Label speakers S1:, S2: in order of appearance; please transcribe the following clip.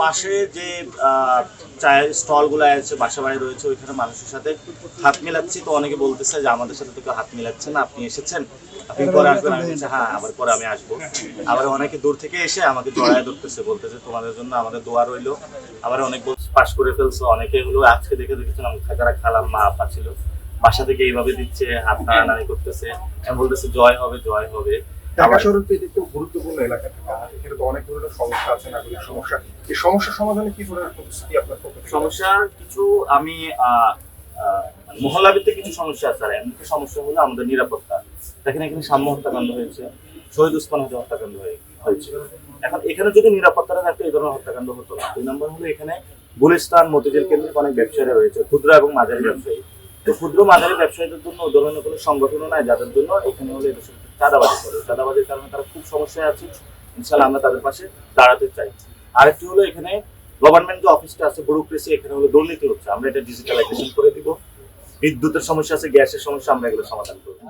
S1: পাশে যে চায়ের স্টলগুলো আছে, বাসা বাড়ি রয়েছে, ওইখানে মানুষের সাথে হাত মিলাচ্ছি। তো অনেকে বলতেছে যে আমাদের সাথে তো কেউ হাত মিলাচ্ছে না, আপনি এসেছেন, আপনি পরে আসবেন। আমি বলছি হ্যাঁ, আবার পরে আমি আসবো। আবার অনেকে দূর থেকে এসে আমাকে জড়ায় ধরতেছে, বলতেছে তোমাদের জন্য আমাদের দোয়া রইলো। আবার অনেক পাস করে ফেলছো, অনেকে হলো আজকে দেখেছেন যারা খালাম মা আপা ছিল বাসা থেকে এইভাবে দিচ্ছে, হাত নাড়ানাড়ি করতেছে, আমি বলতেছে জয় হবে জয় হবে।
S2: ঢাকা শহরের তো একটু গুরুত্বপূর্ণ এলাকা, এখানে তো অনেক ধরনের সমস্যা আছে, নাগরিক সমস্যা। এই সমস্যা সমাধানে কি ধরনের প্রতিশ্রুতি আপনার পক্ষ থেকে?
S1: সমস্যা কিছু আমি মহল্লা ভিত্তিক কিছু সমস্যা আছে। আর এমনি সমস্যা হলো আমাদের নিরাপত্তা। দেখেন এখানে সাম্য হত্যাকাণ্ড হয়েছে, শহীদ ওসমান হাদি হত্যাকাণ্ড হয়েছে। এখন এখানে যদি নিরাপত্তাটা থাকতো এই ধরনের হত্যাকাণ্ড হতো না। 2 নম্বর হলো এখানে গুলিস্তান মতিঝিল কেন্দ্রিক অনেক ব্যবসায়ীরা রয়েছে, ক্ষুদ্র এবং মাঝারি ব্যবসায়ী। তো ক্ষুদ্র মাঝারি ব্যবসায়ীদের জন্য ওই ধরনের কোনো সংগঠনও নাই যাদের জন্য এখানে হলো এদেশের চাঁদাবাজি করে। চাঁদাবাজির কারণে তারা খুব সমস্যায় আছে। ইনশাল্লাহ আমরা তাদের পাশে দাঁড়াতে চাই। আরেকটি হলো এখানে গভর্নমেন্ট যে অফিসটা আছে ব্যুরোক্রেসি, এখানে হলো দুর্নীতি হচ্ছে। আমরা এটা ডিজিটালাইজেশন করে দিব। বিদ্যুতের সমস্যা আছে, গ্যাসের সমস্যা, আমরা এগুলো সমাধান করবো।